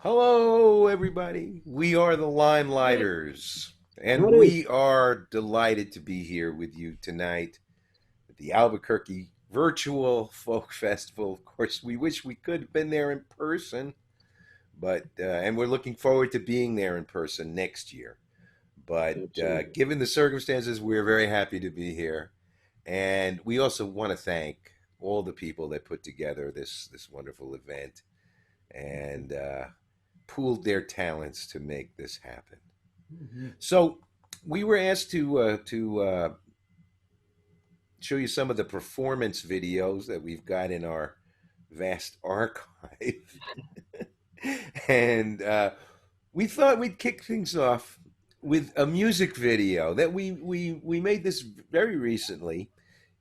Hello, everybody. We are the Limeliters, and Howdy. we are delighted to be here with you tonight at the Albuquerque Virtual Folk Festival. Of course, we wish we could have been there in person, but and we're looking forward to being there in person next year. But Absolutely. given the circumstances, we're very happy to be here, and we also want to thank all the people that put together this wonderful event and pooled their talents to make this happen. Mhm. So we were asked to show you some of the performance videos that we've got in our vast archive, and we thought we'd kick things off with a music video that we made this very recently.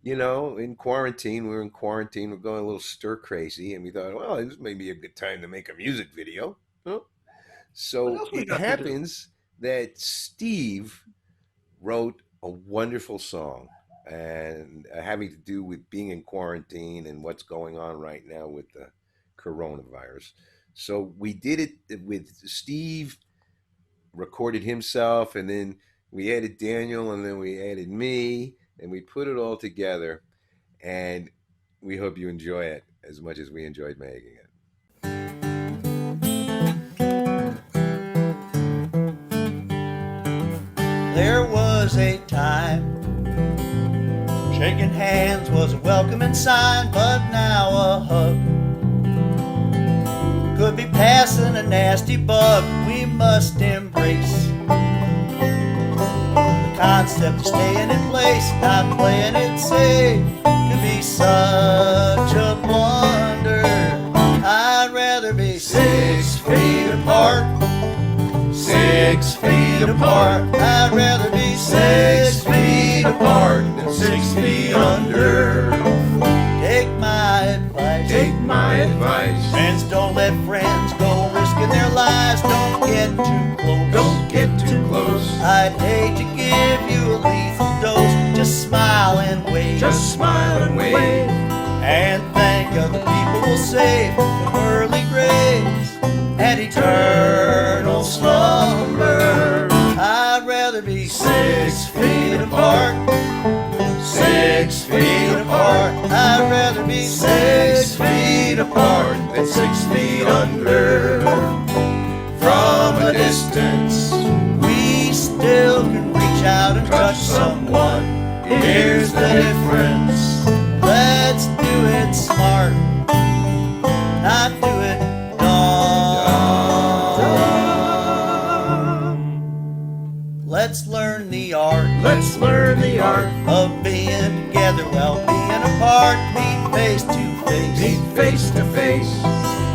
You know, in quarantine, we were in quarantine, we're going a little stir crazy, and we thought, well, this may be a good time to make a music video. Huh? What So else we it got to do? happens that Steve wrote a wonderful song and having to do with being in quarantine and what's going on right now with the coronavirus. So we did it with Steve, recorded himself, and then we added Daniel, and then we added me, and we put it all together. And we hope you enjoy it as much as we enjoyed making it. There was a time shaking hands was a welcoming sign, but now a hug could be passing a nasty bug. We must embrace the concept of staying in place, not playing it safe. Could be such a blunder. I'd rather be 6 feet apart. 6 feet apart. I'd rather be 6 feet apart than 6 feet under. Take my advice. Take my advice. Friends, don't let friends go risking their lives. Don't get too close. Don't get too close. I'd hate to give you a lethal dose. Just smile and wave. Just smile and wave. And thank other people will save from early graves and eternal slumber. I'd rather be 6 feet apart. 6 feet apart. I'd rather be 6 feet apart than 6 feet under. From a distance, we still can reach out and touch someone. Here's the difference. Let's do it smart, not do it dumb. Let's learn the art. Let's learn the art Of being together while being apart. Meet face to face. meet face to face.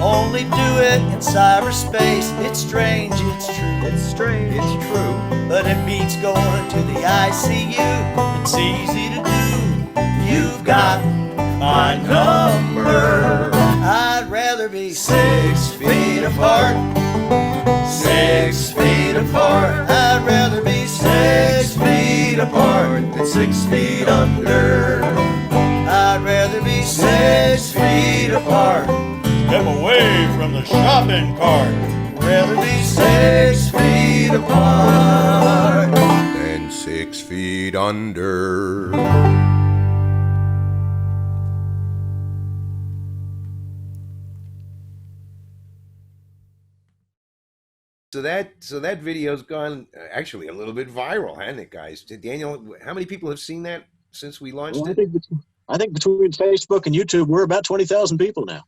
Only do it in cyberspace. It's strange, it's true. It's strange, it's true. But it beats going to the ICU. It's easy to do. You've got my number. I'd rather be 6 feet apart. 6 feet apart. I'd rather be 6 feet apart than 6 feet under. I'd rather be 6 feet apart. Step away from the shopping cart. Rather be 6 feet apart. And 6 feet under. So that video's gone actually a little bit viral, hasn't it, guys? Daniel, how many people have seen that since we launched Well, it? I think between Facebook and YouTube, we're about 20,000 people now.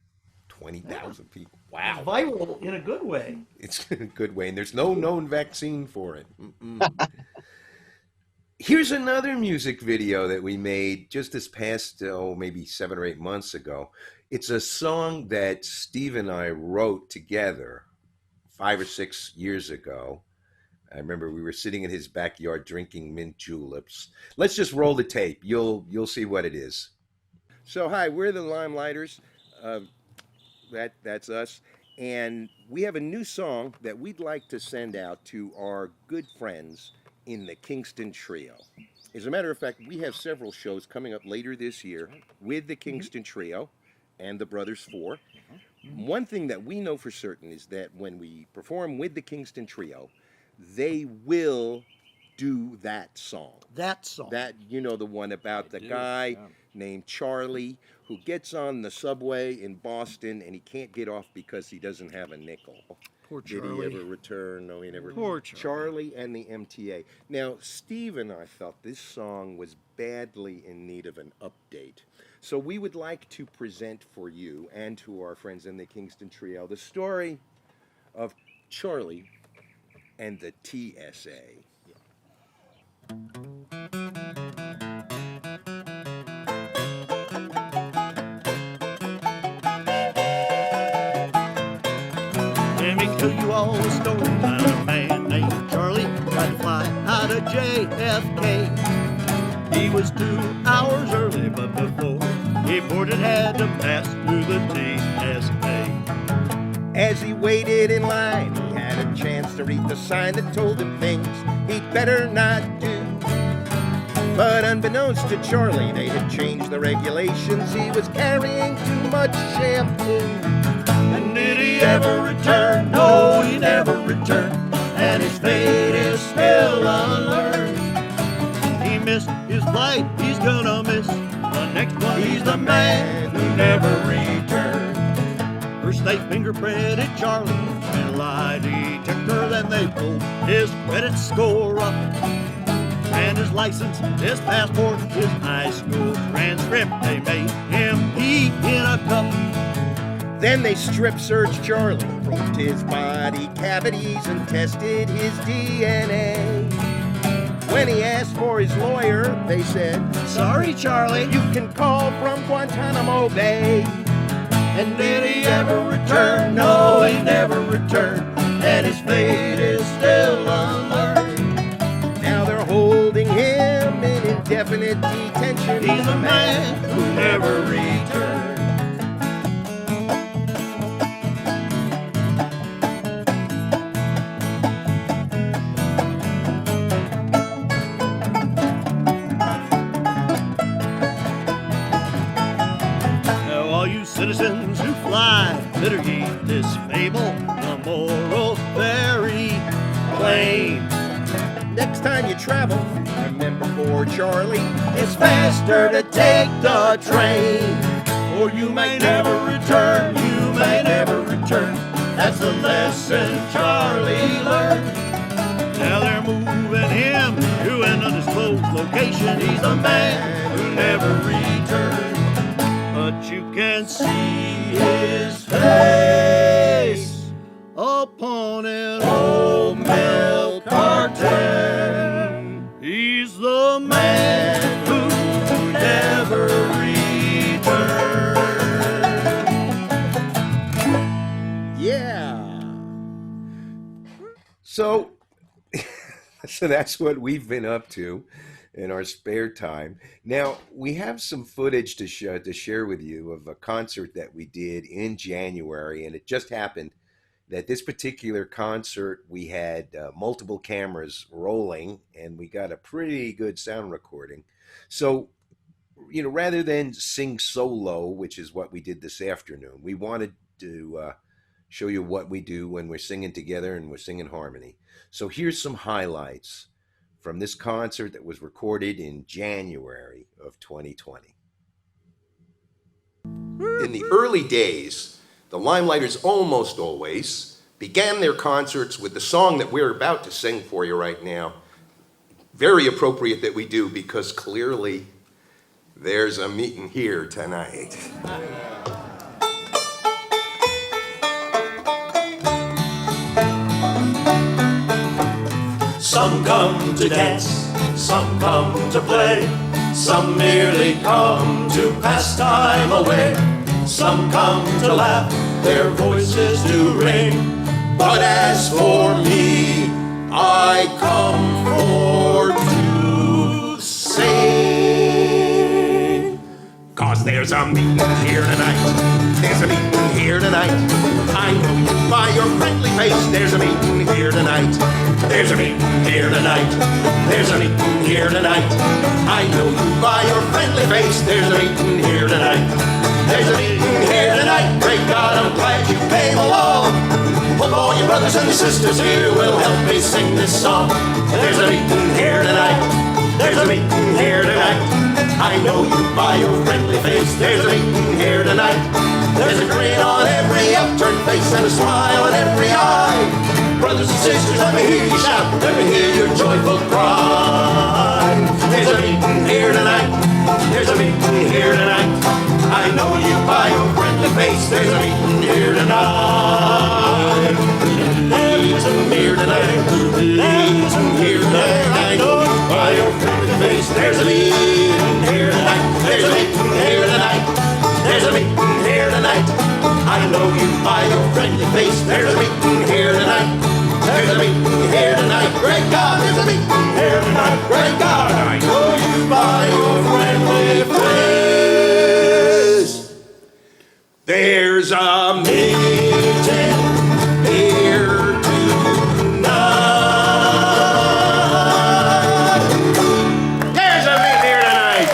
20,000 people. It's Wow. viral in a good way. It's a good way, and there's no known vaccine for it. Mm-mm. Here's another music video that we made just this past, maybe 7 or 8 months ago. It's a song that Steve and I wrote together 5 or 6 years ago. I remember we were sitting in his backyard drinking mint juleps. Let's just roll the tape. You'll see what it is. So hi, we're the Limeliters. Uh, that's us, and we have a new song that we'd like to send out to our good friends in the Kingston Trio. As a matter of fact, we have several shows coming up later this year with the Kingston Trio and the Brothers Four. One thing that we know for certain is that when we perform with the Kingston Trio, they will do that song. That song. That, you know, the one about the guy named Charlie who gets on the subway in Boston and he can't get off because he doesn't have a nickel. Poor Charlie. Did he ever return? No, he never. Poor Charlie. Charlie and the MTA. Now, Steve and I felt this song was badly in need of an update. So we would like to present for you and to our friends in the Kingston Trio the story of Charlie and the TSA. Let me tell you all a story about a man named Charlie trying to fly out of JFK. He was 2 hours early, but before he boarded had to pass through the TSA. As he waited in line, he had a chance to read the sign that told him things he'd better not do. But unbeknownst to Charlie, they had changed the regulations. He was carrying too much shampoo. And did he ever return? No, he never returned. And his fate is still unlearned. He missed his flight, he's gonna miss the next one. He's the man who never returned. First they fingerprinted Charlie and a lie detector, then they pulled his credit score up. And his license, his passport, his high school transcript, they made him eat in a cup. Then they strip searched Charlie, probed his body cavities and tested his DNA. When he asked for his lawyer, they said, "Sorry, Charlie, you can call from Guantanamo Bay." And did he ever return? No, he never returned. And his fate is still unlearned. Now they're holding him in indefinite detention. He's a man who never returned. Citizens who fly, better heed this fable. The moral's very plain. Next time you travel, remember poor Charlie. It's faster to take the train, or you may never return. You may never return. That's the lesson Charlie learned. Now they're moving him to an undisclosed location. He's the man who never returned. But you can see his face upon an old milk carton. He's the man who never returned. Yeah. So that's what we've been up to in our spare time. Now, we have some footage to share with you of a concert that we did in January, and it just happened that this particular concert, we had multiple cameras rolling, and we got a pretty good sound recording. So, you know, rather than sing solo, which is what we did this afternoon, we wanted to show you what we do when we're singing together and we're singing harmony. So here's some highlights from this concert that was recorded in January of 2020. In the early days, the Limeliters almost always began their concerts with the song that we're about to sing for you right now. Very appropriate that we do, because clearly there's a meeting here tonight. Some come to dance, some come to play, some merely come to pass time away. Some come to laugh, their voices do ring. But as for me, I come for to sing. 'Cause there's a meeting here tonight, there's a meeting here tonight. I know you by your friendly face, there's a meeting here tonight. There's a meeting here tonight, there's a meeting here tonight. I know you by your friendly face, there's a meeting here tonight. There's a meeting here tonight. Great God, I'm glad you came along. Hope all your brothers and sisters here will help me sing this song. There's a meeting here tonight. There's a meeting here tonight. I know you by your friendly face. There's a meeting here tonight. There's a grin on every upturned face and a smile in every eye. Brothers and sisters, let me hear you shout. Let me hear your joyful cry. There's a meeting here tonight. There's a meeting here tonight. I know you by your friendly face. There's a meeting here tonight. There's a meeting here tonight. There's a meeting here tonight. I know you by your friendly face. There's a meeting here tonight. There's a meeting here tonight. There's a meeting here tonight. I know you by your friendly face. There's a meeting here tonight. There's a meeting here tonight. Great God, there's a meeting here tonight. Great God, I know you by your friendly face. There's a meeting here tonight. There's a meeting here tonight.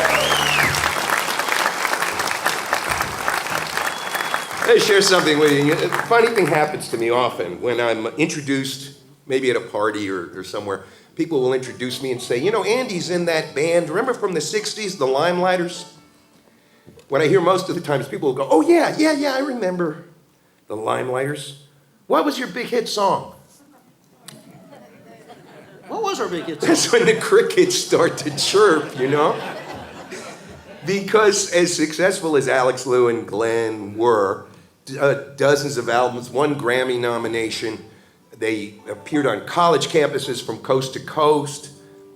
Let me share something with you. A funny thing happens to me often when I'm introduced, maybe at a party or somewhere. People will introduce me and say, you know, Andy's in that band. Remember from the 60s, the Limeliters? What I hear most of the times, people will go, oh, yeah, I remember the Limeliters. What was your big hit song? What was our big hit? That's when the crickets start to chirp, you know? Because as successful as Alex, Lou, and Glenn were, dozens of albums, one Grammy nomination, they appeared on college campuses from coast to coast,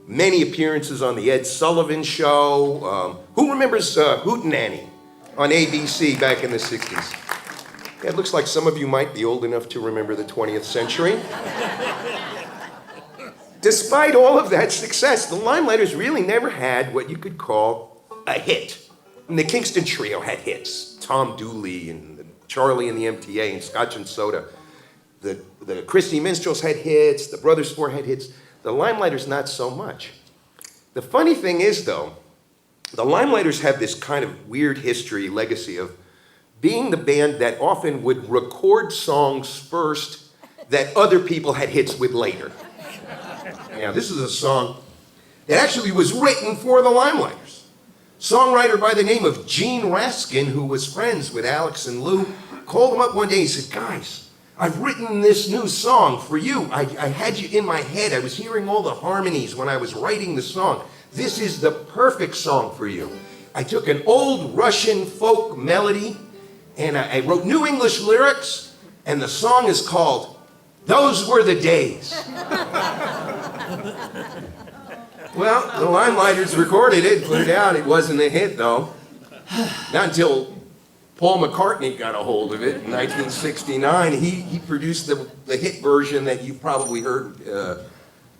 many appearances on the Ed Sullivan Show. Who remembers Hootenanny on ABC back in the 60s? Yeah, it looks like some of you might be old enough to remember the 20th century. Despite all of that success, the Limeliters really never had what you could call a hit. And the Kingston Trio had hits. Tom Dooley and Charlie and the MTA and Scotch and Soda. The Christie Minstrels had hits. The Brothers Four had hits. The Limeliters, not so much. The funny thing is, though, the Limeliters have this kind of weird history, legacy of being the band that often would record songs first that other people had hits with later. Now, this is a song that actually was written for the Limeliters. Songwriter by the name of Gene Raskin, who was friends with Alex and Lou, called them up one day and said, guys, I've written this new song for you. I had you in my head. I was hearing all the harmonies when I was writing the song. This is the perfect song for you. I took an old Russian folk melody and I wrote new English lyrics, and the song is called Those Were the Days. Well, the Limeliters recorded it, put it out. It wasn't a hit, though. Not until Paul McCartney got a hold of it in 1969. He produced the hit version that you probably heard.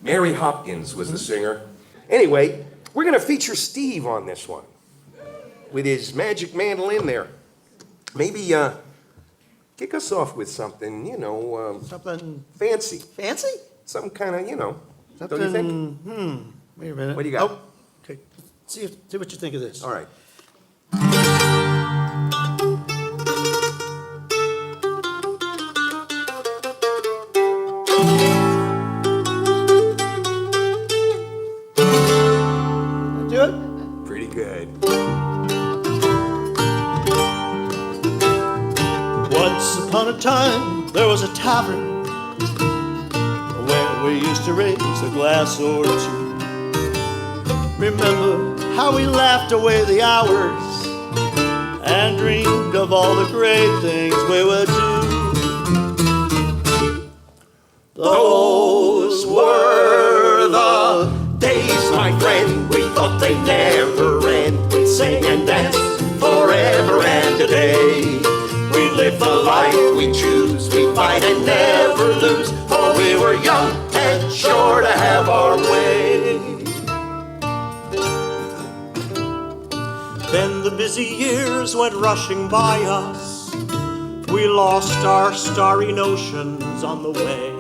Mary Hopkins was the singer. Anyway, we're going to feature Steve on this one with his magic mandolin there. Maybe kick us off with something, Something fancy. fancy? Some kind of, Something, don't you think? Wait a minute. What do you got? Oh, okay. See what you think of this. All right. Do it? Pretty good. Once upon a time, there was a tavern where we used to raise a glass or two. Remember how we laughed away the hours and dreamed of all the great things we would do. Those were the Days, my friend, we thought they'd never end. We'd sing and dance forever and a day. We live the life we choose, we fight and never lose, for we were young and sure to have our way. Then the busy years went rushing by us. We lost our starry notions on the way.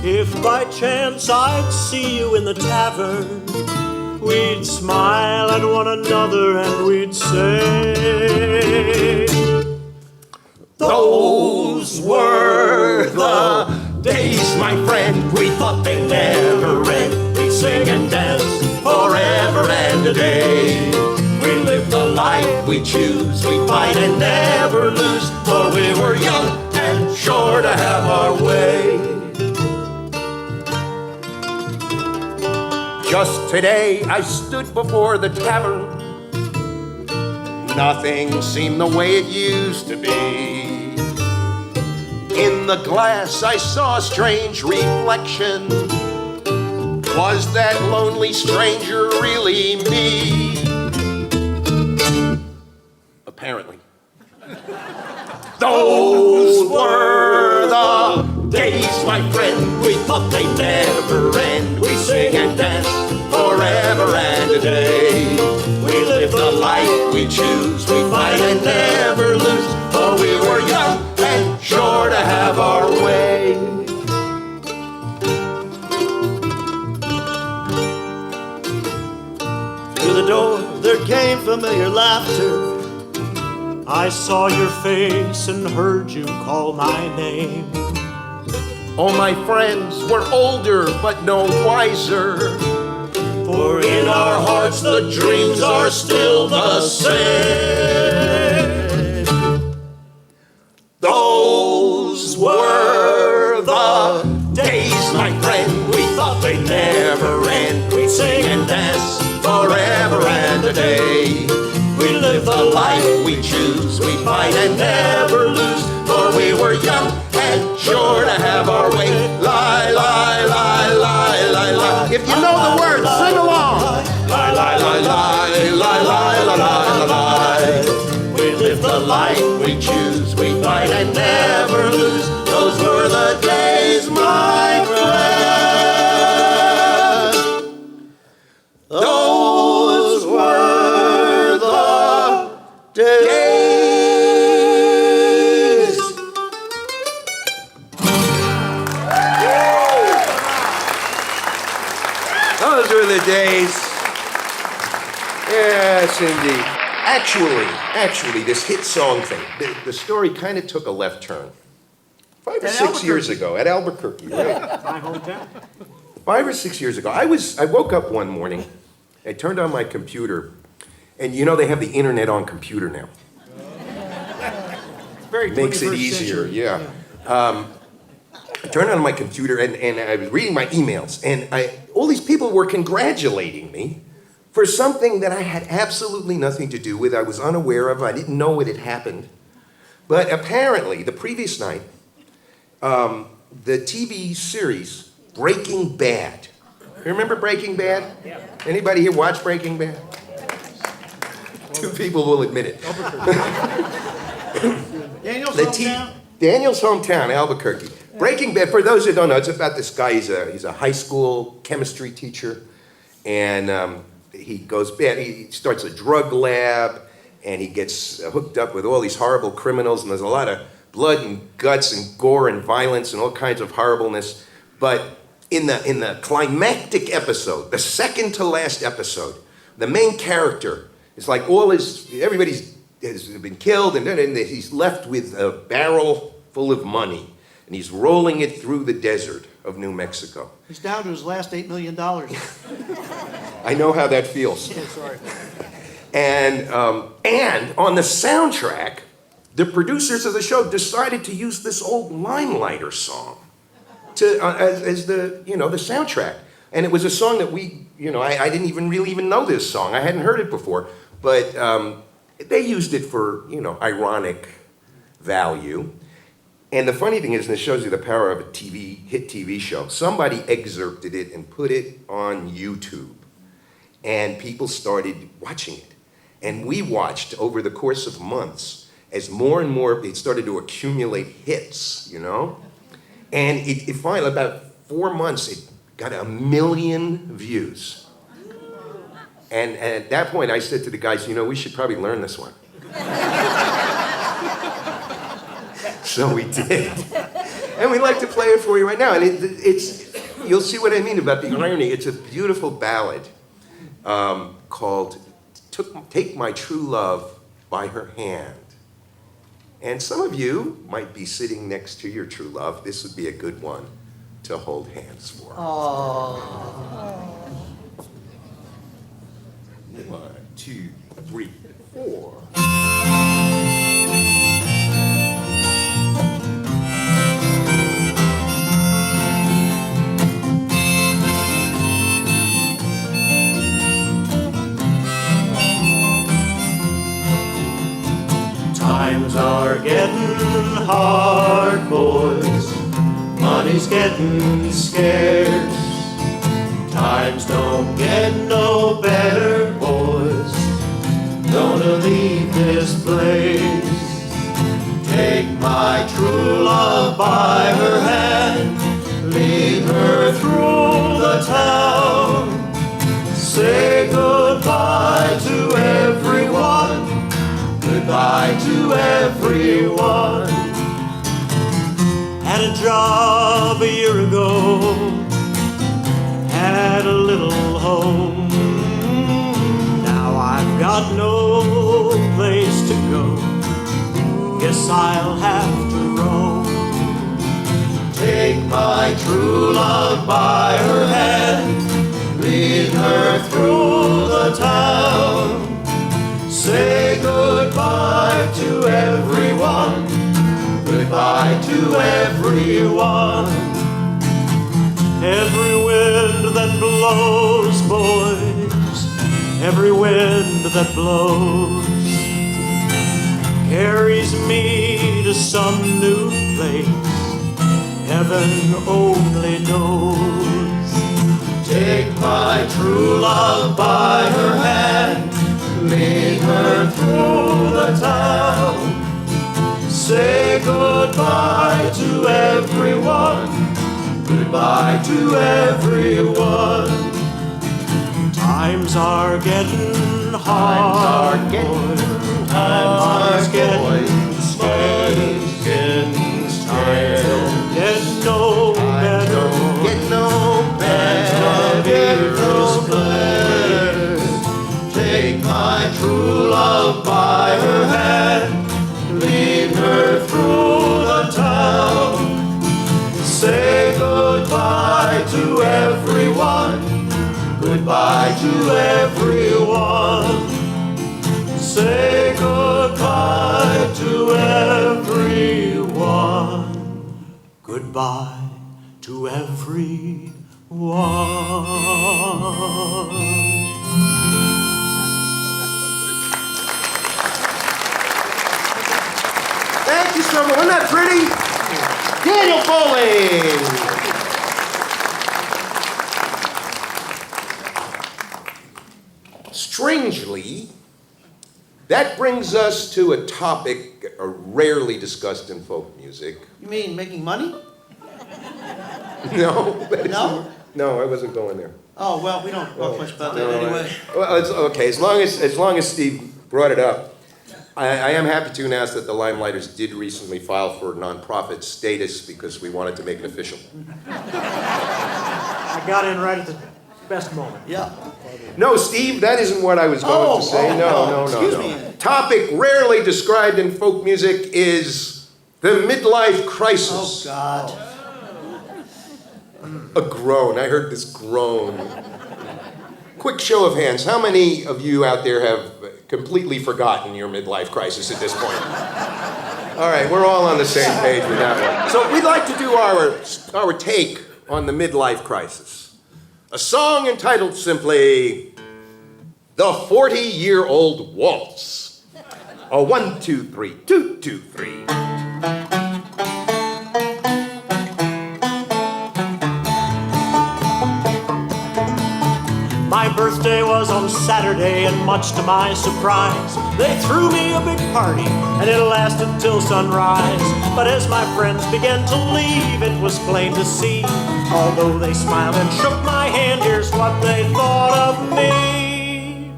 If by chance I'd see you in the tavern, we'd smile at one another and we'd say, those were the days, my friend, we thought they'd never end. We'd sing and dance forever and a day. We live the life we choose, we fight and never lose, for we were young and sure to have our way. Just today I stood before the tavern. Nothing seemed the way it used to be. In the glass I saw a strange reflection. Was that lonely stranger really me? Apparently. Those were the days, my friend, we thought they'd never end. We sing and dance forever and a day. We live the life we choose, we fight and never lose, for we were young and sure to have our way. through the door there came familiar laughter. I saw your face and heard you call my name. All my friends were older but no wiser, for in our hearts the dreams are still the same. Those were the days, my friend, we thought they'd never end. We'd sing and dance forever and a day. We live the life we choose, we fight and never lose, for we were young and sure to have our way. Lie, lie, lie, lie, lie, lie. If you know the words, sing along. Lie, lie, lie, lie, lie, lie, lie, lie, lie. We live the life we choose, we fight and never lose. Those were the days, my friend. Those were the days. Those were the days. Yes, indeed. Actually, this hit song thing, the story kind of took a left turn. 5 or 6 years ago at Albuquerque, right? My hometown. 5 or 6 years ago, I woke up one morning, I turned on my computer, and you know they have the internet on computer now. It's very Makes it 21st easier, century. yeah. I turned on my computer and I was reading my emails, and all these people were congratulating me for something that I had absolutely nothing to do with. I was unaware of. I didn't know it had happened. But apparently, the previous night, the TV series Breaking Bad. You remember Breaking Bad? Yeah. Anybody here watch Breaking Bad? Two people will admit it. Daniel's The hometown? Daniel's hometown, Albuquerque. Breaking Bad, for those who don't know, it's about this guy. He's a high school chemistry teacher, and he goes bad. He starts a drug lab, and he gets hooked up with all these horrible criminals, and there's a lot of blood and guts and gore and violence and all kinds of horribleness. But in the climactic episode, the second to last episode, the main character is like everybody has been killed, and then he's left with a barrel full of money, and he's rolling it through the desert of New Mexico. He's down to his last $8 million. I know how that feels. Yeah, sorry. And on the soundtrack, the producers of the show decided to use this old Limeliters song as the soundtrack. And it was a song that I didn't really even know this song. I hadn't heard it before, but they used it for ironic value. And the funny thing is, and this shows you the power of a hit TV show, somebody excerpted it and put it on YouTube. And people started watching it. And we watched over the course of months as more and more it started to accumulate hits, And it finally, about 4 months, it got 1 million views. And at that point, I said to the guys, we should probably learn this one. So we did. And we'd like to play it for you right now. And you'll see what I mean about the irony. It's a beautiful ballad. called Take My True Love by Her Hand. And some of you might be sitting next to your true love. This would be a good one to hold hands for. Oh. 1, 2, 3, 4. Times are getting hard, boys. Money's getting scarce. Times don't get no better, boys. Gonna leave this place. Take my true love by her hand. Lead her through the town. Say goodbye to everyone. Goodbye to everyone. Had a job a year ago. Had a little home. Now I've got no place to go. Guess I'll have to roam. Take my true love by her hand. Lead her through the town. Say goodbye to everyone. Goodbye to everyone. Every wind that blows, boys, every wind that blows carries me to some new place. Heaven only knows. Take my true love by her hand. Lead her through the town. Say goodbye to everyone. Goodbye to everyone. Times are getting hard. Times are getting scarce. Get no better. Get no better. Take my true love by her hand. Lead her through the town. Say goodbye to everyone. Goodbye to everyone. Say goodbye to everyone. Goodbye to everyone. Thank you so much. Wasn't that pretty? Daniel Boling. Strangely, that brings us to a topic rarely discussed in folk music. You mean making money? No. No? No, I wasn't going there. Oh, well, we don't talk much about that anyway. Well, it's okay. As long as Steve brought it up, I am happy to announce that the Limeliters did recently file for nonprofit status because we wanted to make it official. I got in right at the best moment. Yeah. No, Steve, that isn't what I was going to say. No. Excuse me. Topic rarely described in folk music is the midlife crisis. Oh, God. A groan. I heard this groan. Quick show of hands. How many of you out there have completely forgotten your midlife crisis at this point? All right, we're all on the same page with that one. So we'd like to do our take on the midlife crisis. A song entitled simply, The 40-Year-Old Waltz. A 1, 2, 3, 2, 2, 3. My birthday was on Saturday, and much to my surprise, they threw me a big party, and it lasted till sunrise. But as my friends began to leave, it was plain to see, although they smiled and shook my hand, here's what they thought of me.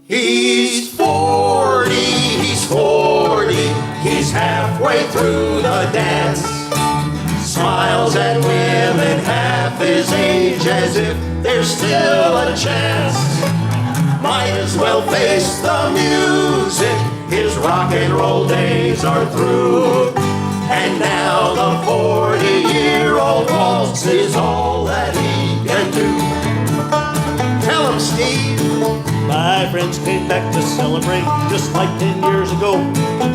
He's 40, he's 40, he's halfway through the dance. Smiles at women half his age as if they're there's still a chance. Might as well face the music. His rock and roll days are through. And now the 40-year-old waltz is all that he can do. Tell him, Steve. My friends came back to celebrate just like 10 years ago.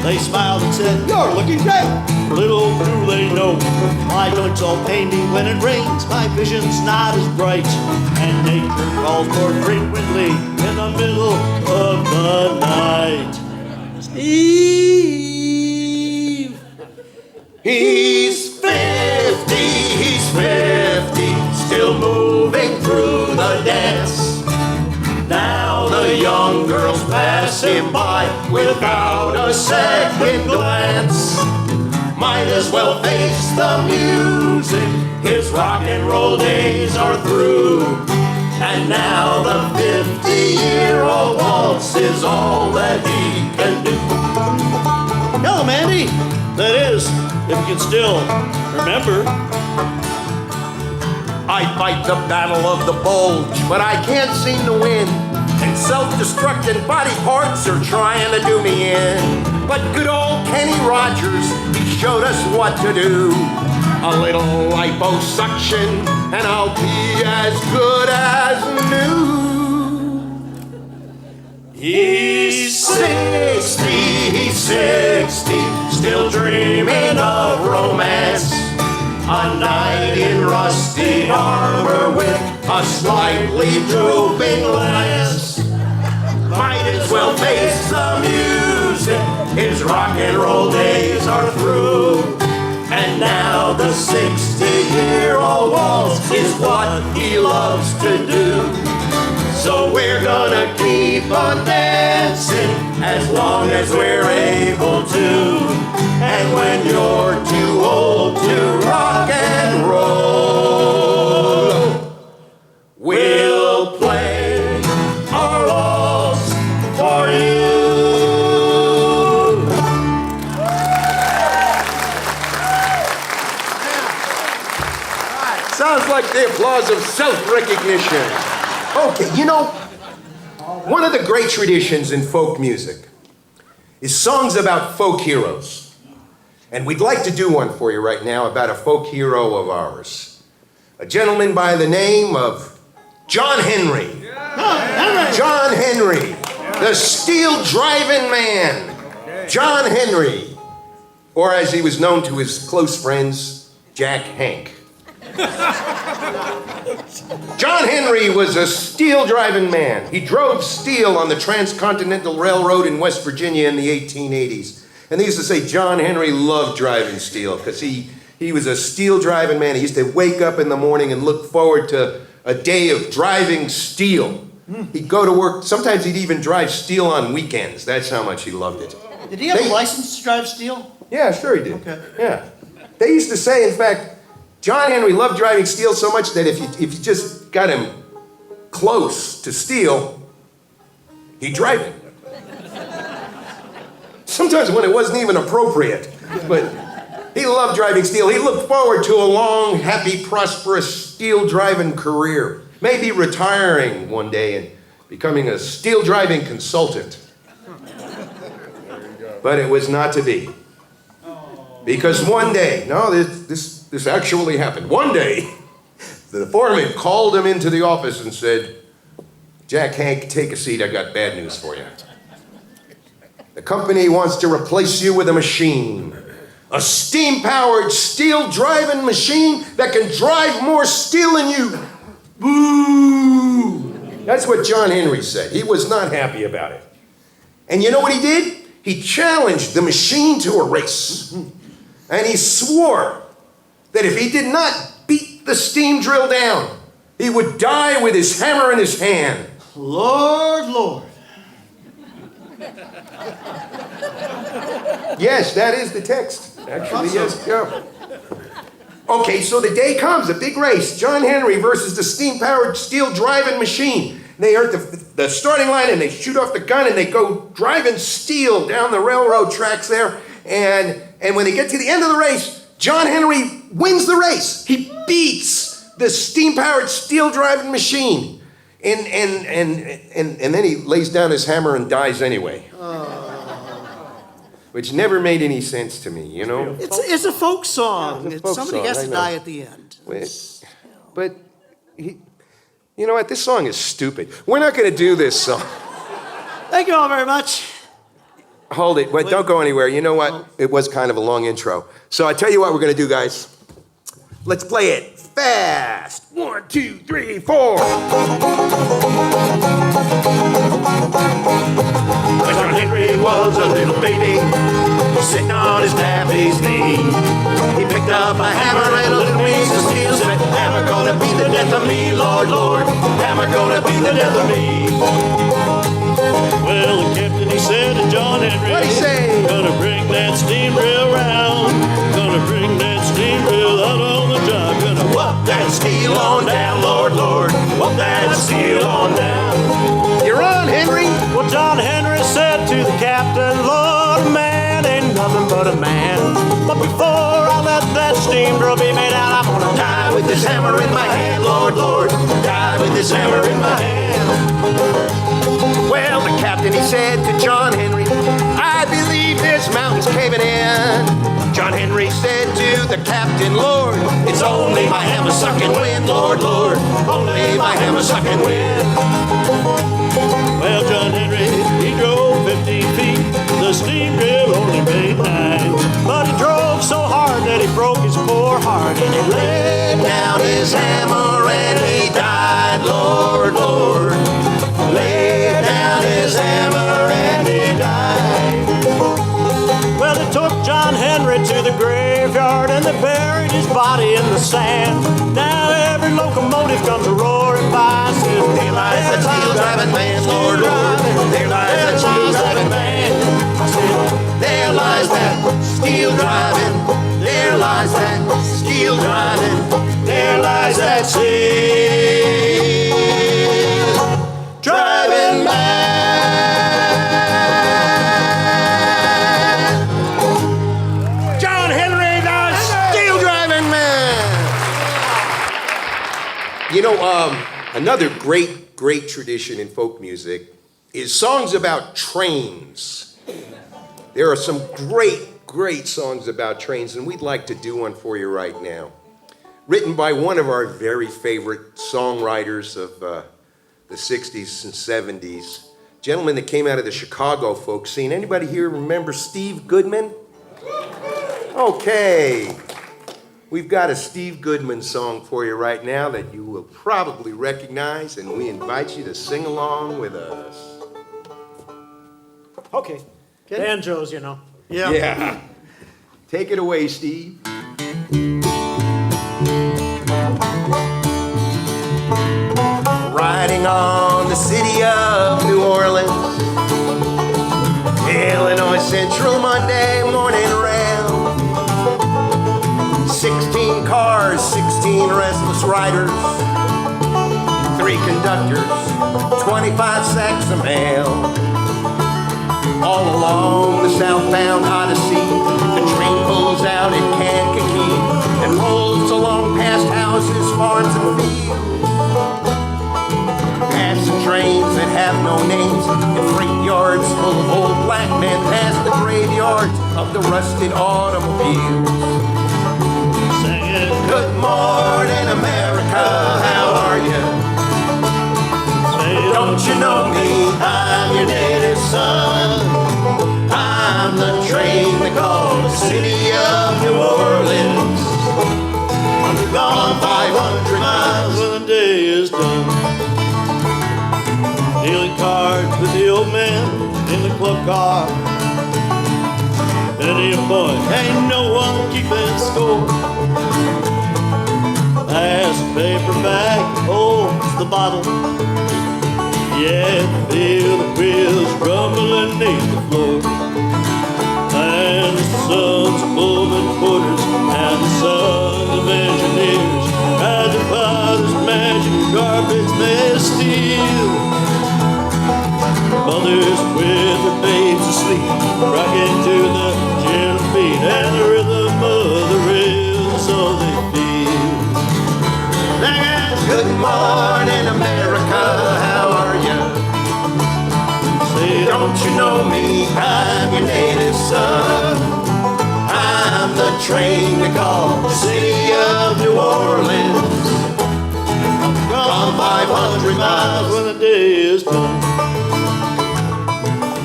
They smiled and said, "You're looking great." Little do they know, my joints all pain me when it rains. My vision's not as bright, and nature calls more frequently in the middle of the night. Steve! He's 50, he's 50, still moving through the dance. Now the young girls pass him by without a second glance. Might as well face the music, his rock and roll days are through. And now the 50-year-old waltz is all that he can do. Tell him, Andy. That is, if you can still remember. I fight the battle of the bulge, but I can't seem to win. And self-destruct and body parts are trying to do me in. But good old Kenny Rogers, he showed us what to do. A little liposuction, and I'll be as good as new. He's 60, he's 60, still dreaming of romance. A knight in rusty armor with a slightly drooping lance. Might as well face the music, his rock and roll days are through. And now the 60-year-old waltz is what he loves to do. So we're gonna keep on dancing as long as we're able to. And when you're too old to rock and roll, we'll play our waltz for you. Sounds like the applause of self-recognition. Okay, you know, one of the great traditions in folk music is songs about folk heroes. And we'd like to do one for you right now about a folk hero of ours. A gentleman by the name of John Henry. John Henry, the steel driving man. John Henry, or as he was known to his close friends, Jack Hank. John Henry was a steel driving man. He drove steel on the Transcontinental Railroad in West Virginia in the 1880s. And they used to say John Henry loved driving steel because he was a steel driving man. He used to wake up in the morning and look forward to a day of driving steel. He'd go to work. Sometimes he'd even drive steel on weekends. That's how much he loved it. Did he have a license to drive steel? Yeah, sure he did. Okay. Yeah. They used to say, in fact, John Henry loved driving steel so much that if you just got him close to steel, he'd drive it. Sometimes when it wasn't even appropriate, but he loved driving steel. He looked forward to a long, happy, prosperous steel driving career. Maybe retiring one day and becoming a steel driving consultant. But it was not to be. Because one day, this actually happened. One day, the foreman called him into the office and said, "Jack Hank, take a seat. I got bad news for you. The company wants to replace you with a machine. A steam-powered, steel-driving machine that can drive more steel than you." Boo! That's what John Henry said. He was not happy about it. And you know what he did? He challenged the machine to a race. And he swore that if he did not beat the steam drill down, he would die with his hammer in his hand. Lord, Lord. Yes, that is the text. Actually, yes. Yeah. Okay, so the day comes, a big race. John Henry versus the steam-powered steel-driving machine. They are at the starting line, and they shoot off the gun, and they go driving steel down the railroad tracks there. And when they get to the end of the race, John Henry wins the race. He beats the steam-powered steel-driving machine. And then he lays down his hammer and dies anyway. Which never made any sense to me, you know? It's a folk song. Yeah, it's a folk Somebody song, has I to know. die at the end. But you know what? This song is stupid. We're not going to do this song. Thank you all very much. Hold it. Wait, don't go anywhere. You know what? It was kind of a long intro. So I tell you what we're going to do, guys. Let's play it fast. 1, 2, 3, 4. When John Henry was a little baby, sitting on his pappy's knee, he picked up a hammer and a little piece of steel, said, hammer gonna be the death of me, Lord, Lord, hammer gonna be the death of me. Well, the captain, he said to John Henry, What'd he say? Gonna bring that steam rail round, gonna bring that steam rail out on the job, gonna whoop that steel on down, Lord, Lord, whoop that steel on down. You're on, Henry. Well, John Henry said to the captain, Lord, a man ain't nothing but a man. But before I let that steam drill be made out, I'm gonna die with this hammer in my hand, Lord, Lord, die with this hammer in my hand. Well, the captain, he said to John Henry, I believe this mountain's caving in. John Henry said to the captain, Lord, It's only my hammer sucking wind, Lord, Lord, only my hammer sucking wind. Well, John Henry, he drove 15 feet, the steam drill only made 9. But he drove so hard that he broke his poor heart, and he laid down his hammer and he died, Lord, Lord. Laid down his hammer and he died. Well, they took John Henry to the graveyard and they buried his body in the sand. Now every locomotive comes roaring by, says, there lies that steel-driving man, Lord, Lord. There lies that steel-driving man. I said, there lies that steel-driving. There lies that steel-driving. There lies that steel-driving man. John Henry, the steel-driving man. You know, another great tradition in folk music is songs about trains. There are some great songs about trains, and we'd like to do one for you right now. Written by one of our very favorite songwriters of the 60s and 70s. Gentleman that came out of the Chicago folk scene. Anybody here remember Steve Goodman? Okay. We've got a Steve Goodman song for you right now that you will probably recognize, and we invite you to sing along with us. Okay. Banjos, you know. Yeah. Take it away, Steve. Riding on the city of New Orleans, Illinois Central Monday morning round. 16 cars, 16 restless riders, 3 conductors, 25 sacks of mail. All along the southbound Odyssey, the train pulls out at Kankakee and rolls along past houses, farms, and fields. Passing trains that have no names and freight yards full of old black men past the graveyards of the rusted automobiles. Singing, Good morning, America, how are you? Don't you know me? I'm your native son. I'm the train they call the city of New Orleans. I'm gone 500 miles when the day is done. Dealing cards with the old man in the club car. Betty boy, ain't no one keeping score. Pass the paper bag, holds the bottle. Yeah, feel the wheels rumbling beneath the floor. And the sons of moving quarters and the sons of engineers, as the father's magic carpets made of steel. Mothers with their babes asleep, rocking to the gentle beat and the rhythm of the rails, so they feel. miles. when the day is done.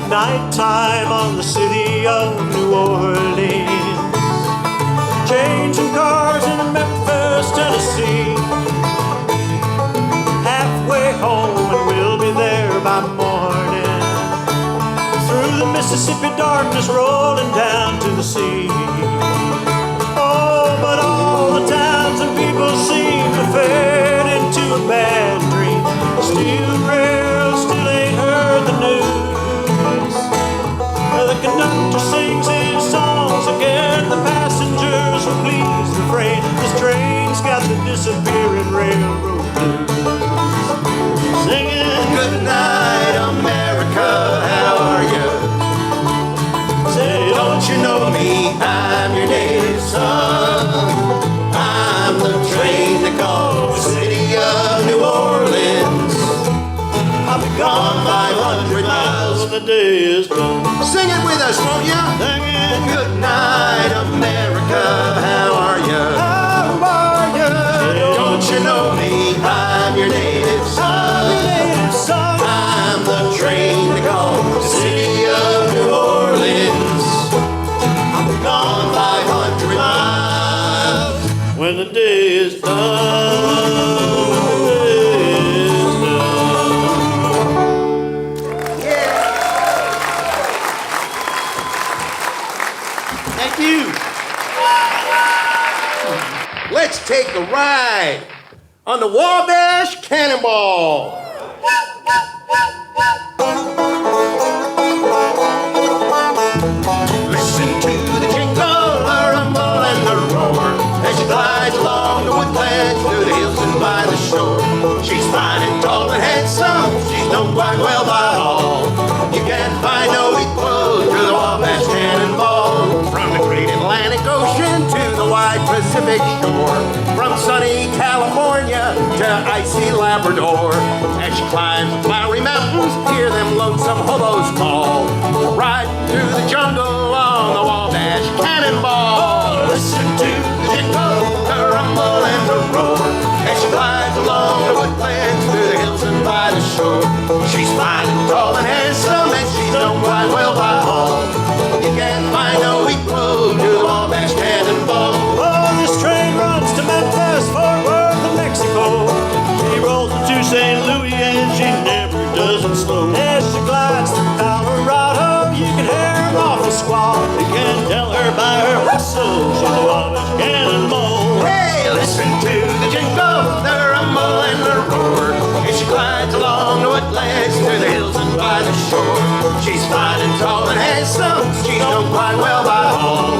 Nighttime on the city of New Orleans, changing cars in Memphis, Tennessee. Halfway home and we'll be there by morning, through the Mississippi darkness rolling down to the sea. Oh, but all the towns and people seem to fade into a bad dream. Steel rails still ain't heard the news. The conductor sings his songs again. The passengers will please refrain. This train's got the disappearing railroad blues. Singing Good night, America, how are you? Say, don't you know me? I'm your native son. I'm the train that calls the city of New Orleans. I'll be gone 500 miles when the day is done. Sing it with us, won't you? Singing Good night, America, how are you? how are you? Don't you know me? I'm your native son. I'm the train that goes to the city of New Orleans. I'll be gone 500 miles when the day is done. Thank you. Let's take a ride on the Wabash Cannonball. Listen to the jingle, the rumble, and the roar as she glides along the woodlands through the hills and by the shore. She's fine and tall and handsome, she's known quite well by all. You can't find no equal to the Wabash Cannonball. From the great Atlantic Ocean to the wide Pacific shore, from sunny California to icy Labrador. As she climbs the flowery mountains, hear them lonesome hobos call. Ride through the jungle on the Wabash Cannonball. Listen to the jingle, the rumble, and the roar as she glides along the woodlands through the hills and by the shore. She's fine and tall and handsome, and she's known quite well by all. You can't find no equal to the Wabash Cannonball. Oh, this train runs to Memphis, Fort Worth, and Mexico. She rolls into St. Louis and she never doesn't slow. As she glides through Colorado, you can hear her awful squall. You can tell her by her whistle, she's a Wabash Cannonball. Hey, listen to the jingle, the rumble, and the roar as she glides along the woodlands through the hills and by the shore. She's fine and tall and handsome, she's known quite well by all.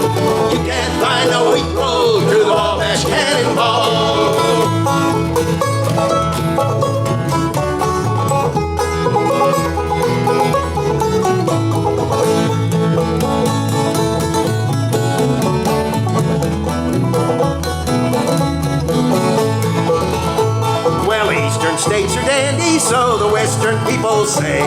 You can't find no equal to the Wabash Cannonball. Well, eastern states are dandy, so the western people say.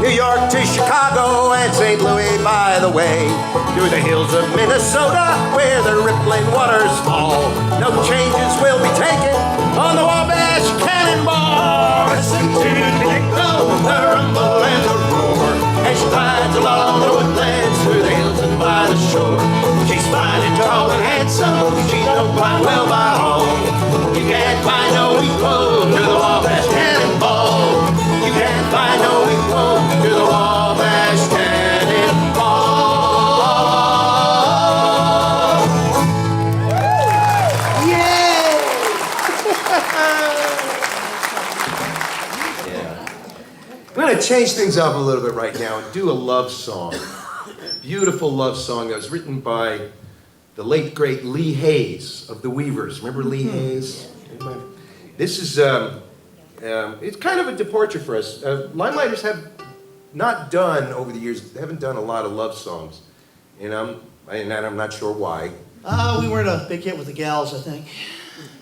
New York to Chicago and St. Louis by the way. Through the hills of Minnesota where the rippling waters fall. No changes will be taken on the Wabash Cannonball. Listen to the jingle, the rumble, and the roar as she glides along the woodlands through the hills and by the shore. She's fine and tall and handsome, she's known quite well by all. You can't find no equal to the Wabash Cannonball. You can't find no equal to the Wabash Cannonball. Yeah! I'm going to change things up a little bit right now and do a love song. Beautiful love song that was written by the late great Lee Hayes of the Weavers. Remember Lee Hayes? Anybody? This is it's kind of a departure for us. Limeliters have not done over the years. They haven't done a lot of love songs, and I'm not sure why. We weren't a big hit with the gals, I think.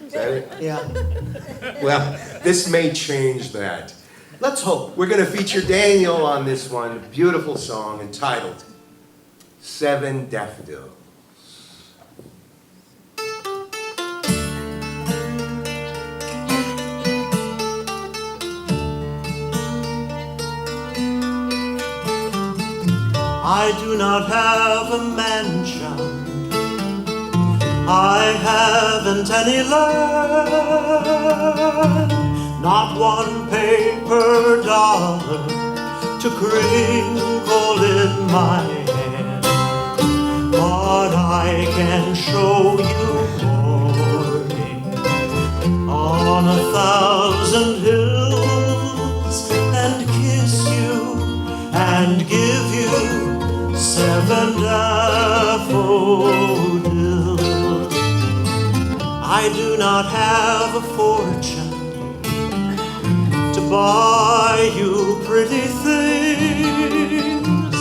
Is that it? Yeah. Well, this may change that. Let's hope. We're going to feature Daniel on this one. Beautiful song entitled Seven Daffodils. I do not have a mansion, I haven't any land, not one paper dollar to crinkle in my hand. But I can show you morning on 1,000 hills, and kiss you and give you 7 daffodils. I do not have a fortune to buy you pretty things,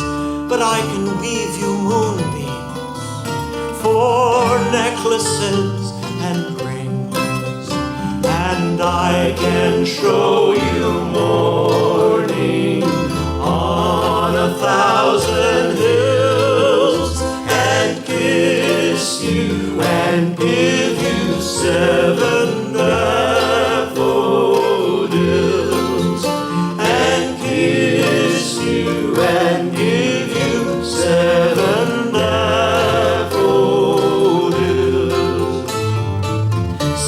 but I can weave you moonbeams for necklaces and rings, and I can show you morning on 1,000 hills, and kiss you and give you 7 daffodils, and kiss you and give you 7 daffodils,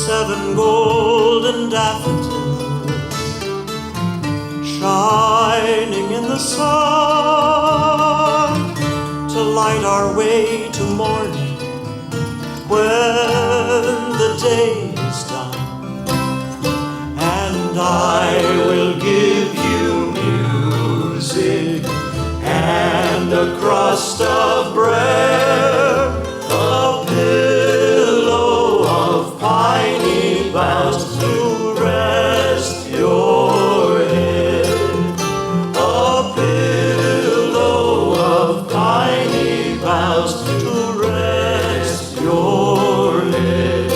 7 golden daffodils shining in the sun to light our way to morning when the day is done. And I will give you music and a crust of bread, a pillow of piney boughs to rest your head, a pillow of piney boughs to rest your head.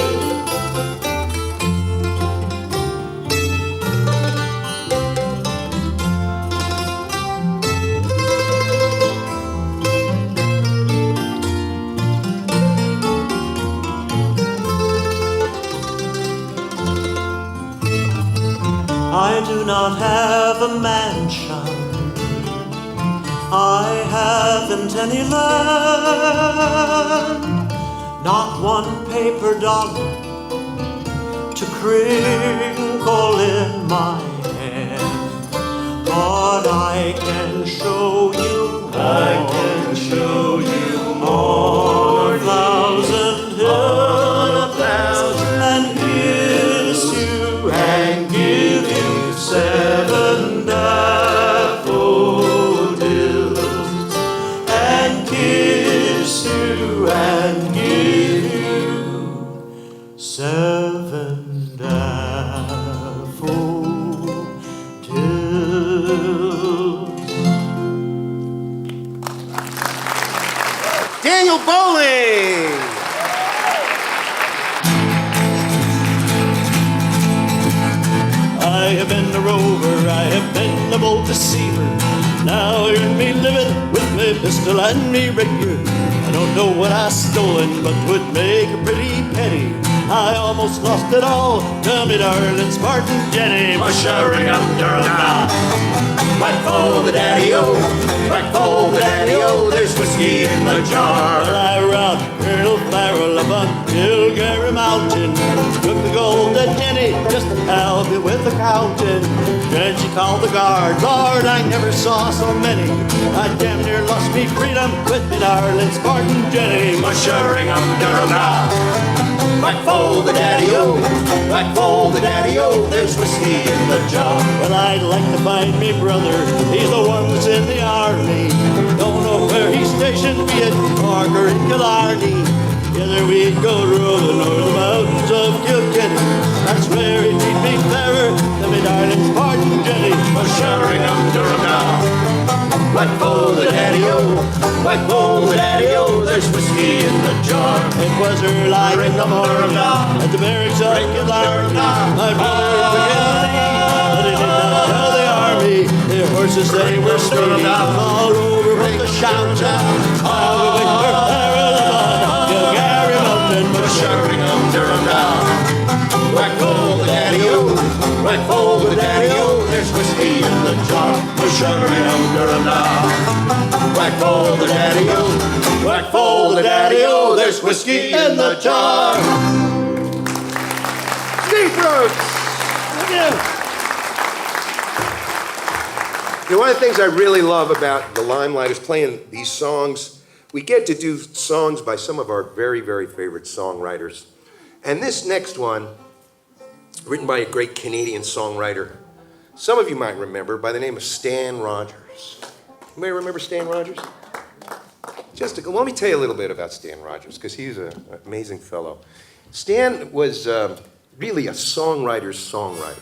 I do not have a mansion, I haven't any land, not one paper dollar to crinkle in my hand. But I can show you more, I can show you more, 1,000 hills, and kiss you and give you 7 daffodils, and kiss you and give you 7 daffodils. Daniel Boling. I have been a rover, I have been a bold deceiver. Now hear me living with me pistol and me rapier. I don't know what I stolen, but would make a pretty penny. I almost lost it all to me darling Spartan Jenny. Mushering under a mouth. Whack for the daddy-o, whack for the daddy-o, there's whiskey in the jar. Well, I robbed Colonel Farrell up on Kilgary Mountain, took the gold to Jenny just to help me with the counting. Then she called the guard, Lord, I never saw so many. I damn near lost me freedom with me darling Spartan Jenny. Mushering under a mouth. Whack for the daddy-o, whack for the daddy-o, there's whiskey in the jar. Well, I'd like to find me brother, he's the one that's in the army. Don't know where he's stationed, be it Cork or in Killarney. Together we'd go roving over the mountains of Kilkenny. That's where he'd meet me fairer than me darling Spartan Jenny. Mushering under a mouth. Whack for the daddy-o, whack for the daddy-o, there's whiskey in the jar. It was early in the morning at the barracks of Killarney. My brother began to leave, but he did not tell the army. Their horses they were speeding all over with the shouts. How we went for Farrell upon Kilgary Mountain, mushering under a mouth. Whack for the daddy-o, whack for the daddy-o, there's whiskey in the jar. Mushering under a mouth. whack folder daddy-o, whack folder daddy-o, there's whiskey in the jar. Steve Brooks! You know, one of the things I really love about the Limeliters playing these songs, we get to do songs by some of our very, very favorite songwriters. And this next one, written by a great Canadian songwriter, some of you might remember, by the name of Stan Rogers. Anybody remember Stan Rogers? Let me tell you a little bit about Stan Rogers, because he's an amazing fellow. Stan was really a songwriter's songwriter.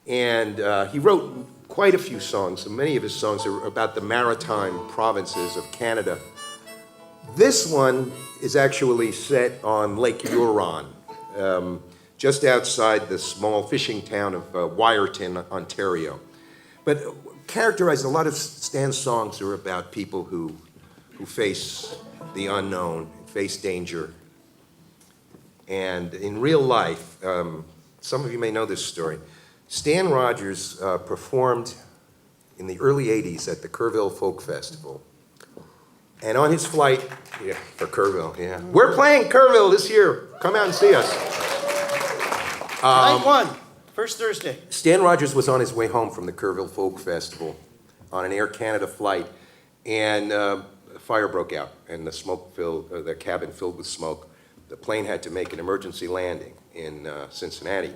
And he wrote quite a few songs, and many of his songs are about the maritime provinces of Canada. This one is actually set on Lake Huron, just outside the small fishing town of Wyerton, Ontario. But characterized, a lot of Stan's songs are about people who face the unknown, face danger. And in real life, some of you may know this story, Stan Rogers performed in the early 80s at the Kerrville Folk Festival. And on his flight, for Kerrville, We're playing Kerrville this year. Come out and see us. Night one, first Thursday. Stan Rogers was on his way home from the Kerrville Folk Festival on an Air Canada flight, and a fire broke out, and the cabin filled with smoke. The plane had to make an emergency landing in Cincinnati.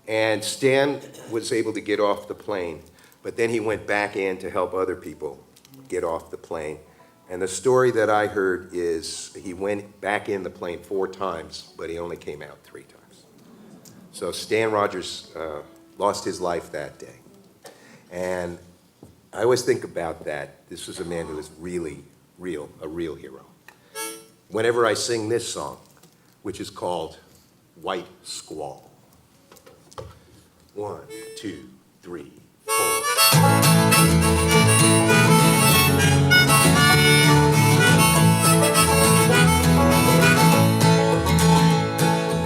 And Stan was able to get off the plane, but then he went back in to help other people get off the plane. And the story that I heard is he went back in the plane 4 times, but he only came out 3 times. So Stan Rogers lost his life that day. And I always think about that. This was a man who was really, a real hero. Whenever I sing this song, which is called White Squall. 1, 2, 3, 4.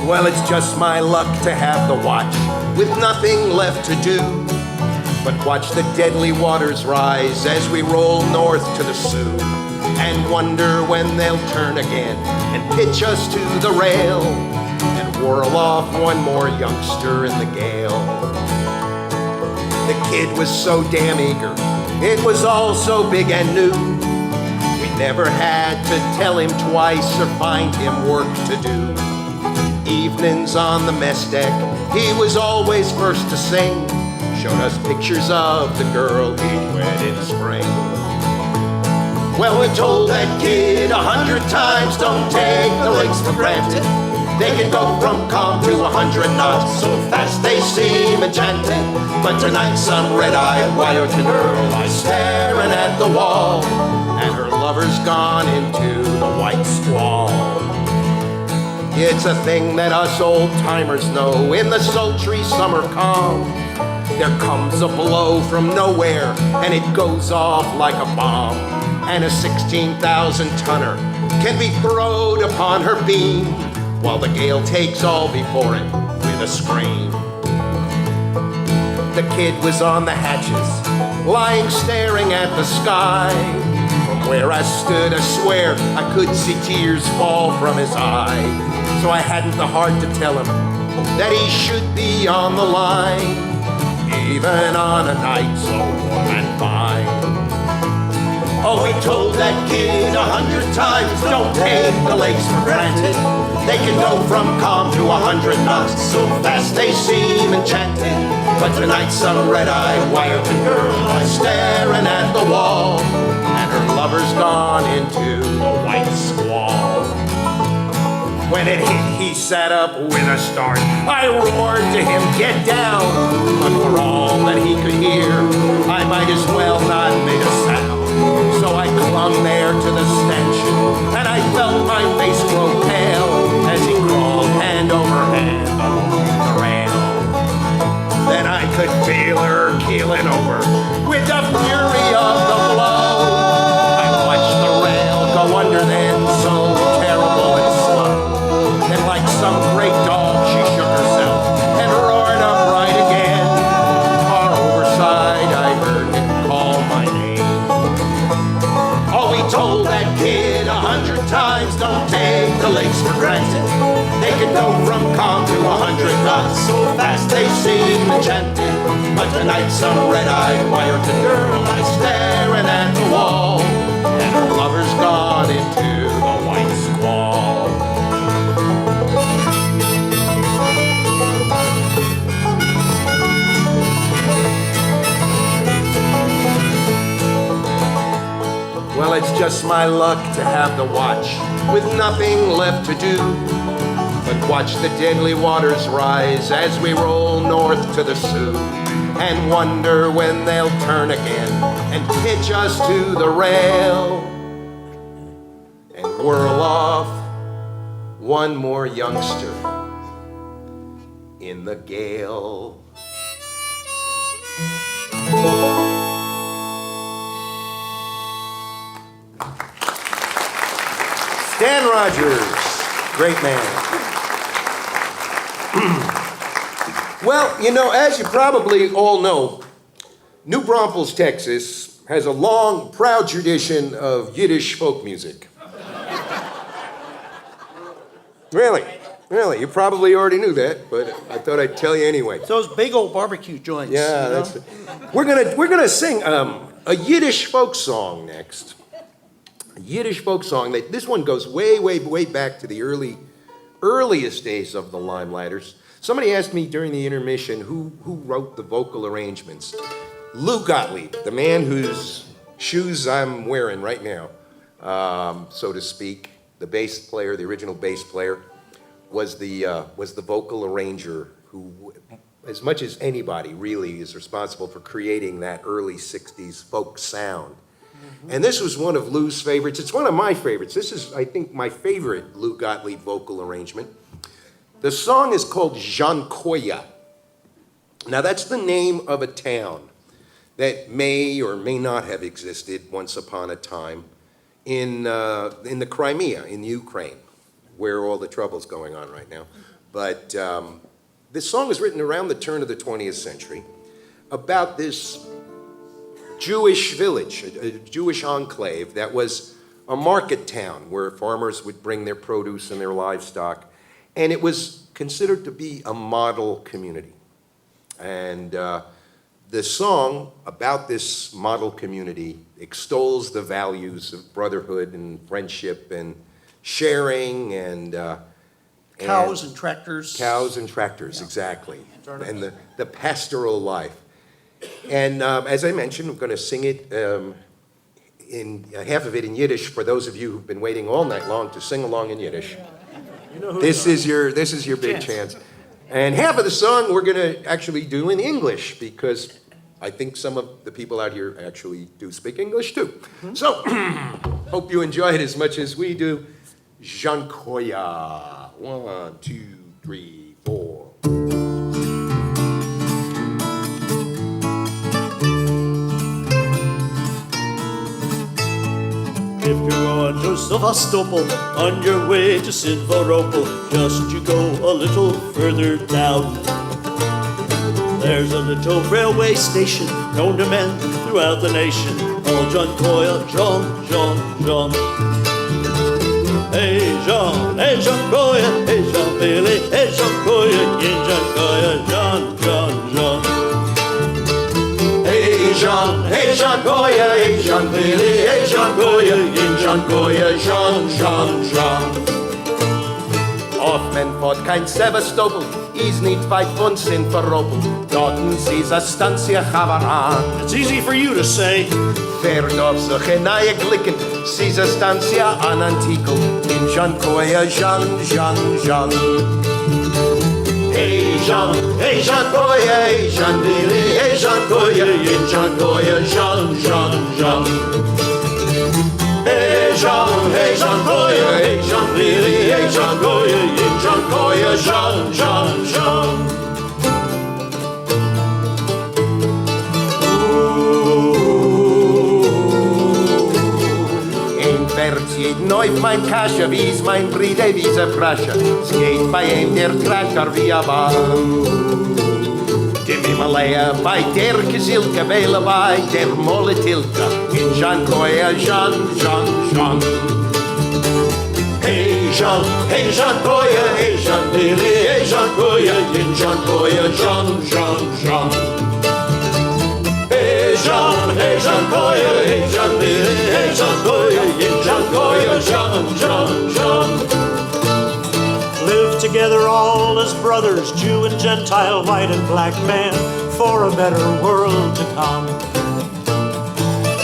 Well, it's just my luck to have the watch with nothing left to do but watch the deadly waters rise as we roll north to the Sioux, and wonder when they'll turn again and pitch us to the rail and whirl off one more youngster in the gale. The kid was so damn eager, it was all so big and new. We never had to tell him twice or find him work to do. Evenings on the mess deck, he was always first to sing. Showed us pictures of the girl he'd wed in spring. Well, we told that kid 100 times, don't take the lakes for granted. They can go from calm to 100 knots so fast they seem enchanted. But tonight some red-eyed Wyerton girl lies staring at the wall, and her lover's gone into the white squall. It's a thing that us old-timers know in the sultry summer calm. There comes a blow from nowhere, and it goes off like a bomb. And a 16,000-tonner can be throwed upon her beam, while the gale takes all before it with a scream. The kid was on the hatches, lying staring at the sky. From where I stood, I swear I could see tears fall from his eye. So I hadn't the heart to tell him that he should be on the line, even on a night so warm and fine. Oh, we told that kid 100 times, don't take the lakes for granted. They can go from calm to 100 knots so fast they seem enchanted. But tonight some red-eyed Wyerton girl lies staring at the wall, and her lover's gone into the white squall. When it hit, he sat up with a start. I roared to him, get down. But for all that he could hear, I might as well not make a sound. So I clung there to the stench, and I felt my face grow pale as he crawled hand over hand along the rail. Then I could feel her keeling over with the fury of the blow. I watched the rail go under then, so terrible and slow. And like some great dog, she shook herself and roared upright again. Far overside, I heard him call my name. not so fast, they seem enchanted. But tonight some red-eyed wired girl lies staring at the wall, and her lover's gone into the white squall. Well, it's just my luck to have the watch with nothing left to do but watch the deadly waters rise as we roll north to the Sioux, and wonder when they'll turn again and pitch us to the rail and whirl off one more youngster in the gale. Stan Rogers, great man. Well, you know, as you probably all know, New Braunfels, Texas has a long, proud tradition of Yiddish folk music. Really? You probably already knew that, but I thought I'd tell you anyway. Those big old barbecue joints. Yeah, you know? that's it. We're gonna sing a Yiddish folk song next. A Yiddish folk song. This one goes way, way, way back to the earliest days of the Limeliters. Somebody asked me during the intermission who wrote the vocal arrangements. Lou Gottlieb, the man whose shoes I'm wearing right now, so to speak, the bass player, the original bass player, was the vocal arranger who, as much as anybody, really is responsible for creating that early 60s folk sound. And this was one of Lou's favorites. It's one of my favorites. This is, I think, my favorite Lou Gottlieb vocal arrangement. The song is called Jankoya. Now, that's the name of a town that may or may not have existed once upon a time in the Crimea, in Ukraine, where all the trouble's going on right now. But this song was written around the turn of the 20th century about this Jewish village, a Jewish enclave that was a market town where farmers would bring their produce and their livestock, and it was considered to be a model community. And the song about this model community extols the values of brotherhood and friendship and sharing and Cows and tractors. Cows and tractors, exactly. And the pastoral life. And as I mentioned, we're going to sing it in half of it in Yiddish for those of you who've been waiting all night long to sing along in Yiddish. You know who This is your big chance. And half of the song we're going to actually do in English because I think some of the people out here actually do speak English too. So hope you enjoy it as much as we do. Jankoya. 1, 2, 3, 4. If you're going to Sevastopol on your way to Simferopol, just you go a little further down. There's a little railway station known to men throughout the nation, called Jankoya, John. Hey John Goya, hey John Billy, hey John Goya, in Jankoya, John. Hey Jean Goya, hey Jean Billy, hey Jean Goya, in Jean Goya, Jean. Auf men fort kein Sevastopol, is niet weit von Simferopol. Dorten sie's a Stantia Chavaran. It's easy for you to say. Fährt auf sich in neue Glicken, sie's a Stantia an Antikel. In Jean Goya, Jean. Hey Jean Goya, hey Jean Billy, hey Jean Goya, in Jean Goya, Jean. Hey Jean Goya, hey Jean Billy, hey Jean Goya, in Jean Goya, Jean. Jeden auf mein Kasche, wie's mein Bride, wie's a Frasche. Es geht bei ihm der Traktor wie a Bahn. Dem Himalaya, bei der Gesilke, Wähle bei der Molle Tilka. In Jankoya, Jean. Hey Jean Goya, hey Jean Billy, hey Jean Goya, in Jean Koya, hey John Billy, hey John Koya, hey John Koya, John, John, John. Live together all as brothers, Jew and Gentile, white and black man, for a better world to come.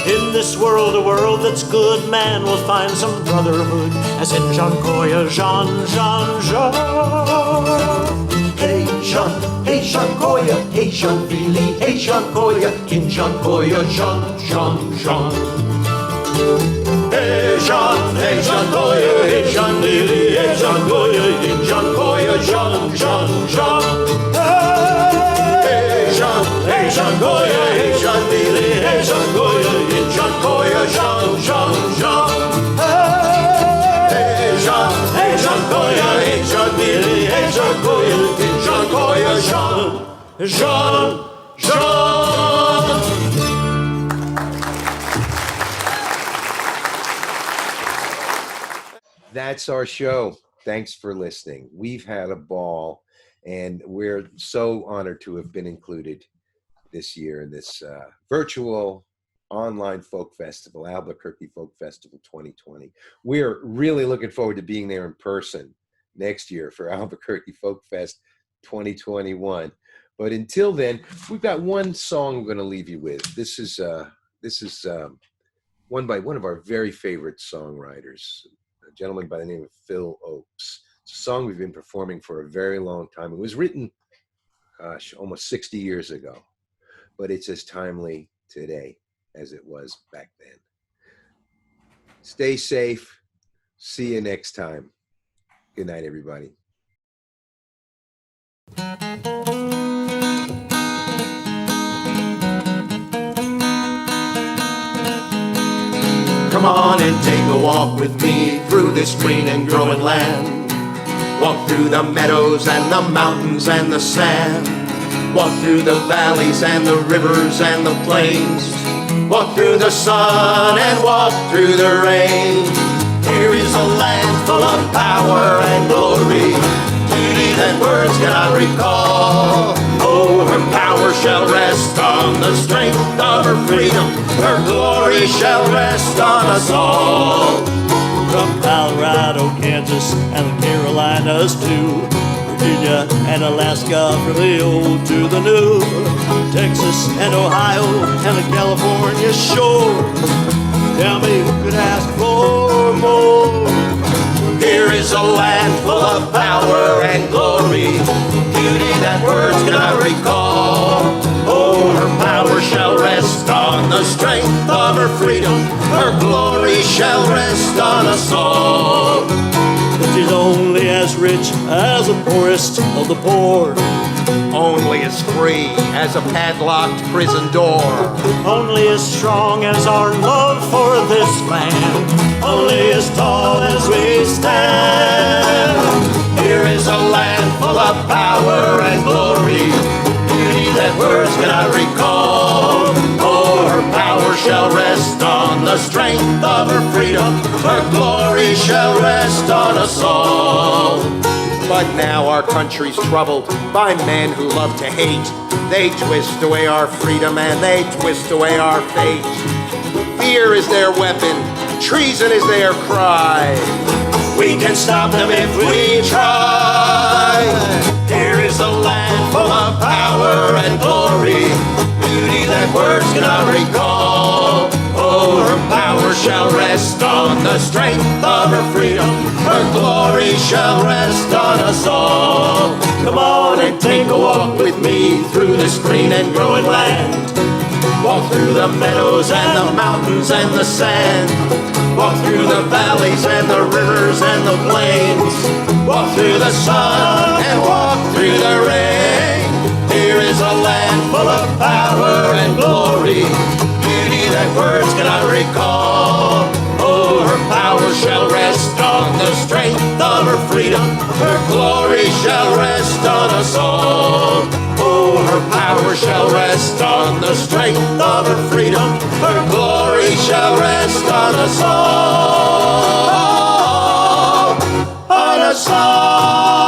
In this world, a world that's good, man will find some brotherhood, as in John Koya, Jean, Jean, Jean. Hey Jean Koya, hey Jean Billy, hey Jean Koya, in Jean Koya, Jean, Jean, Jean. Hey Jean Koya, hey Jean Billy, hey Jean Koya, in Jean Koya, Jean, Jean, Jean. Hey Jean Koya, hey Jean Billy, hey Jean Koya, in Jean Koya, Jean, Jean, Jean. Hey Jean Koya, hey Jean Billy, hey Jean Koya, in Jean Koya, Jean, Jean, Jean. That's our show. Thanks for listening. We've had a ball, and we're so honored to have been included this year in this virtual online folk festival, Albuquerque Folk Festival 2020. We're really looking forward to being there in person next year for Albuquerque Folk Fest 2021. But until then, we've got one song we're going to leave you with. This is one by one of our very favorite songwriters, a gentleman by the name of Phil Oakes. It's a song we've been performing for a very long time. It was written, almost 60 years ago, but it's as timely today as it was back then. Stay safe. See you next time. Good night, everybody. Come on and take a walk with me through this green and growing land. Walk through the meadows and the mountains and the sand. Walk through the valleys and the rivers and the plains. Walk through the sun and walk through the rain. Here is a land full of power and glory, beauty that words cannot recall. Oh, her power shall rest on the strength of her freedom. Her glory shall rest on us all. From Colorado, Kansas, and the Carolinas to Virginia and Alaska, from the old to the new, Texas and Ohio and the California shore. Tell me who could ask for more? Here is a land full of power and glory, beauty that words cannot recall. Oh, her power shall rest on the strength of her freedom. Her glory shall rest on us all. But she's only as rich as the poorest of the poor, Only as free as a padlocked prison door. Only as strong as our love for this land, only as tall as we stand. Here is a land full of power and glory, beauty that words cannot recall. Oh, her power shall rest on the strength of her freedom. Her glory shall rest on us all. But now our country's troubled by men who love to hate. They twist away our freedom and they twist away our fate. Fear is their weapon, treason is their cry. We can stop them if we try. Here is a land full of power and glory, beauty that words cannot recall. Oh, her power shall rest on the strength of her freedom. Her glory shall rest on us all. Come on and take a walk with me through this green and growing land. Walk through the meadows and the mountains and the sand. Walk through the valleys and the rivers and the plains. Walk through the sun and walk through the rain. Here is a land full of power and glory, beauty that words cannot recall. Oh, her power shall rest on the strength of her freedom. Her glory shall rest on us all. Oh, her power shall rest on the strength of her freedom. Her glory shall rest on us all. On us all.